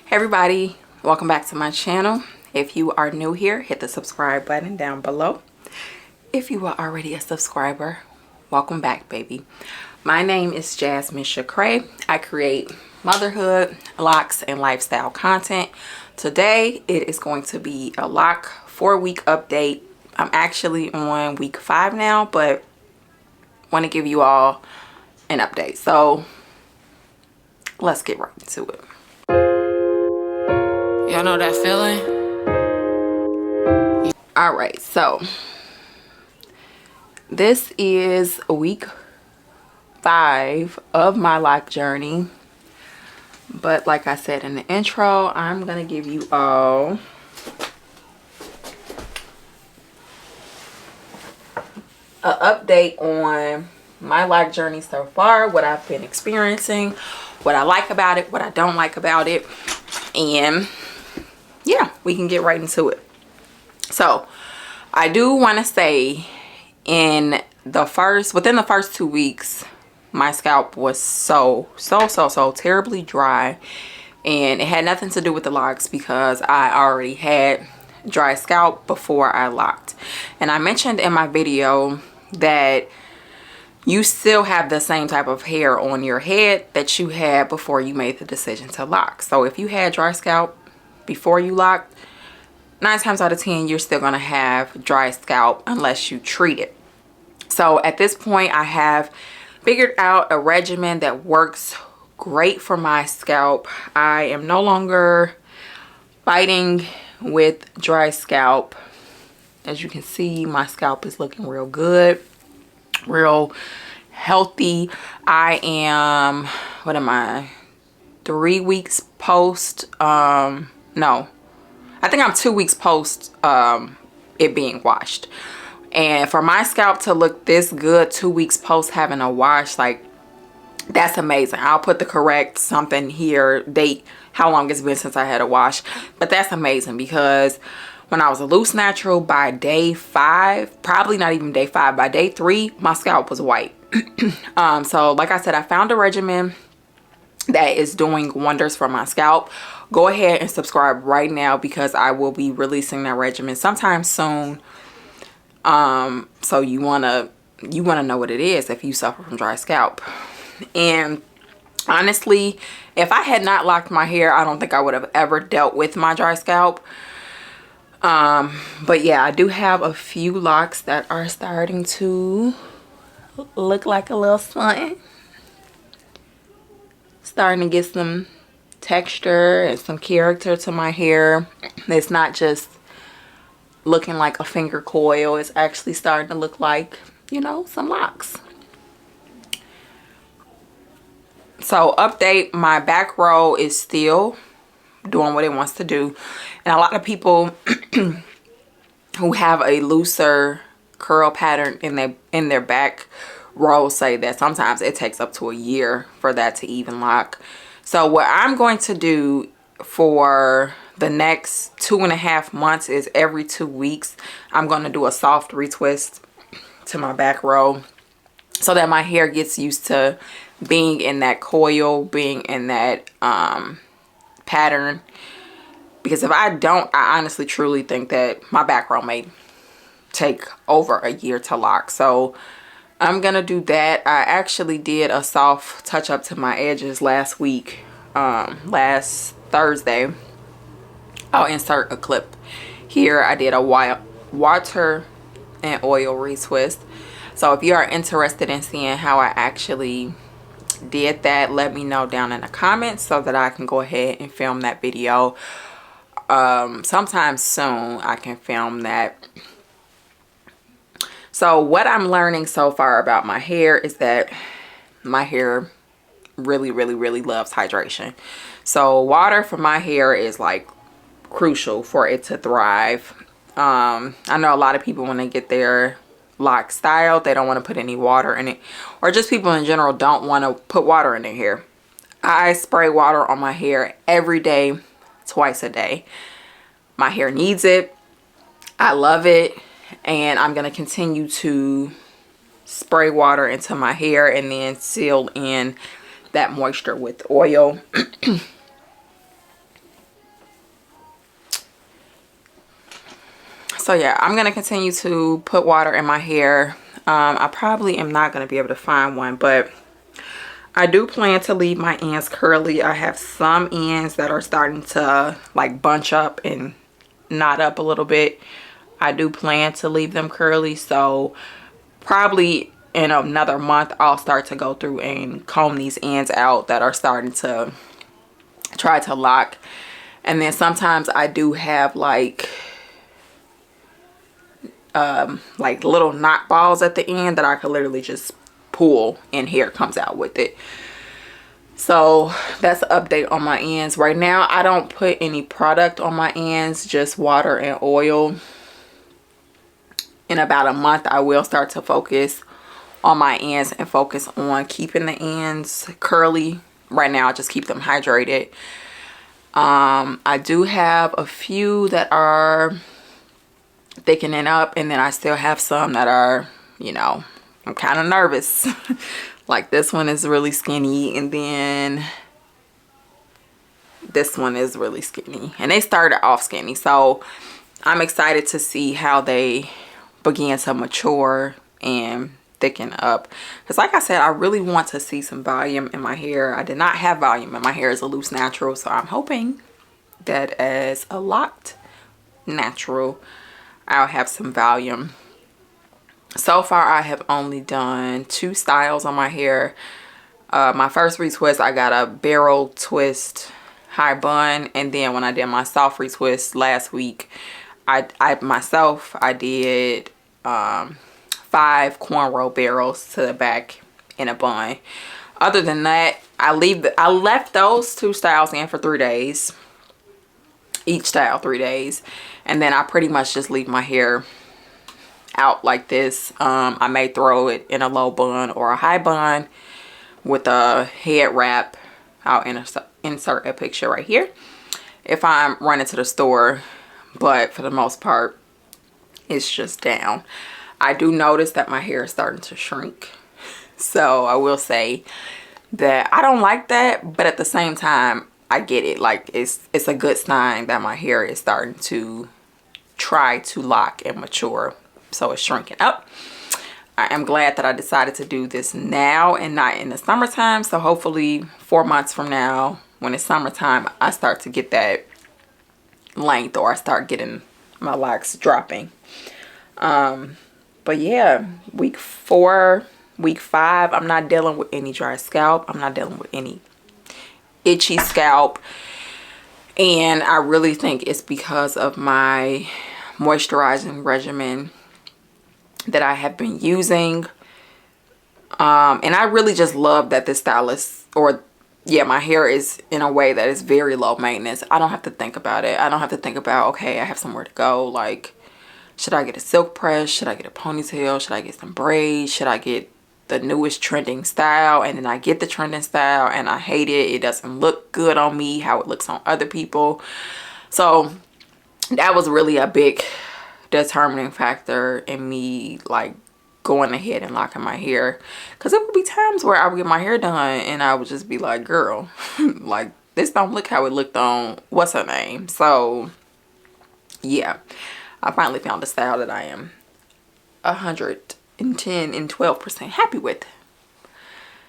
Hey everybody, welcome back to my channel. If you are new here, hit the subscribe button down below. If you are already a subscriber, welcome back, baby. My name is Jasmine Chakray. I create motherhood, locks, and lifestyle content. Today it is going to be a lock 4-week update. I'm actually on week 5 now, but want to give you all an update. So let's get right into it. Y'all know that feeling? All right, so this is week 5 of my lock journey. But like I said in the intro, I'm gonna give you all an update on my lock journey so far, what I've been experiencing, what I like about it, what I don't like about it, and yeah, we can get right into it. So I do want to say within the first 2 weeks, my scalp was so terribly dry, and it had nothing to do with the locks because I already had dry scalp before I locked. And I mentioned in my video that you still have the same type of hair on your head that you had before you made the decision to lock. So if you had dry scalp before you locked, 9 times out of 10 you're still gonna have dry scalp unless you treat it. So at this point, I have figured out a regimen that works great for my scalp. I am no longer fighting with dry scalp. As you can see, my scalp is looking real good, real healthy. I am, what am I, 3 weeks post, no, I think I'm 2 weeks post it being washed. And for my scalp to look this good 2 weeks post having a wash, like, that's amazing. I'll put the correct something here, date, how long it's been since I had a wash. But that's amazing because when I was a loose natural, by day 5, probably not even day 5, by day 3, my scalp was white. So like I said, I found a regimen that is doing wonders for my scalp. Go ahead and subscribe right now because I will be releasing that regimen sometime soon. So you wanna know what it is if you suffer from dry scalp. And honestly, if I had not locked my hair, I don't think I would have ever dealt with my dry scalp. But yeah, I do have a few locks that are starting to look like a little something. Starting to get some texture and some character to my hair. It's not just looking like a finger coil. It's actually starting to look like, you know, some locks. So update, my back row is still doing what it wants to do. And a lot of people who have a looser curl pattern in their back row say that sometimes it takes up to a year for that to even lock. So what I'm going to do for the next 2.5 months is every 2 weeks I'm going to do a soft retwist to my back row so that my hair gets used to being in that coil, being in that pattern. Because if I don't, I honestly truly think that my back row may take over a year to lock. So I'm gonna do that. I actually did a soft touch up to my edges last week, last Thursday. I'll insert a clip here. I did a water and oil retwist. So if you are interested in seeing how I actually did that, let me know down in the comments so that I can go ahead and film that video. Sometime soon I can film that. So what I'm learning so far about my hair is that my hair really loves hydration. So water for my hair is like crucial for it to thrive. I know a lot of people when they get their lock styled, they don't want to put any water in it, or just people in general don't want to put water in their hair. I spray water on my hair every day, twice a day. My hair needs it. I love it, and I'm gonna continue to spray water into my hair and then seal in that moisture with oil. So yeah, I'm gonna continue to put water in my hair. I probably am not gonna be able to find one, but I do plan to leave my ends curly. I have some ends that are starting to like bunch up and knot up a little bit. I do plan to leave them curly, so probably in another month I'll start to go through and comb these ends out that are starting to try to lock. And then sometimes I do have like little knot balls at the end that I could literally just pull and hair comes out with it. So that's an update on my ends. Right now I don't put any product on my ends, just water and oil. In about a month I will start to focus on my ends and focus on keeping the ends curly. Right now I just keep them hydrated. I do have a few that are thickening up, and then I still have some that are, you know, I'm kind of nervous. Like this one is really skinny, and then this one is really skinny, and they started off skinny, so I'm excited to see how they begin to mature and thicken up, because like I said, I really want to see some volume in my hair. I did not have volume in my hair as a loose natural, so I'm hoping that as a locked natural I'll have some volume. So far I have only done 2 styles on my hair. My first retwist I got a barrel twist high bun, and then when I did my soft retwist last week I did 5 cornrow barrels to the back in a bun. Other than that, I left those 2 styles in for 3 days. Each style 3 days, and then I pretty much just leave my hair out like this. I may throw it in a low bun or a high bun with a head wrap. I'll insert a picture right here if I'm running to the store, but for the most part it's just down. I do notice that my hair is starting to shrink, so I will say that I don't like that, but at the same time I get it. Like it's a good sign that my hair is starting to try to lock and mature, so it's shrinking up. I am glad that I decided to do this now and not in the summertime, so hopefully 4 months from now when it's summertime I start to get that length, or I start getting my locks dropping. But yeah, week 4, week 5, I'm not dealing with any dry scalp. I'm not dealing with any itchy scalp, and I really think it's because of my moisturizing regimen that I have been using. And I really just love that this stylist, or yeah, my hair is in a way that is very low maintenance. I don't have to think about it. I don't have to think about, okay, I have somewhere to go, like should I get a silk press, should I get a ponytail, should I get some braids, should I get the newest trending style, and then I get the trending style and I hate it. It doesn't look good on me how it looks on other people. So that was really a big determining factor in me like going ahead and locking my hair, because it would be times where I would get my hair done and I would just be like, girl, like this don't look how it looked on what's her name. So yeah, I finally found a style that I am 110 and 12% happy with.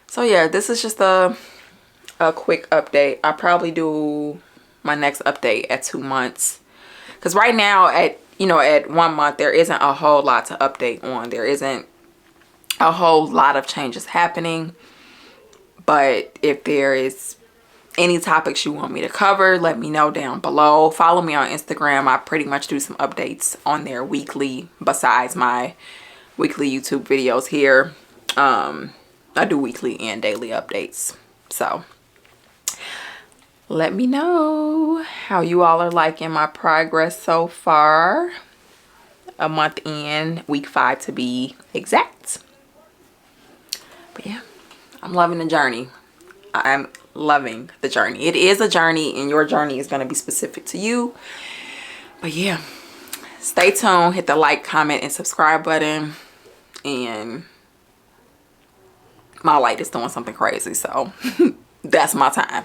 So yeah, this is just a quick update. I'll probably do my next update at 2 months, because right now at 1 month there isn't a whole lot to update on. There isn't a whole lot of changes happening, but if there is any topics you want me to cover, let me know down below. Follow me on Instagram. I pretty much do some updates on there weekly besides my weekly YouTube videos here. I do weekly and daily updates, so let me know how you all are liking my progress so far. A month in, week 5 to be exact. But yeah, I'm loving the journey. I'm loving the journey. It is a journey, and your journey is going to be specific to you. But yeah, stay tuned. Hit the like, comment, and subscribe button. And my light is doing something crazy, so that's my time.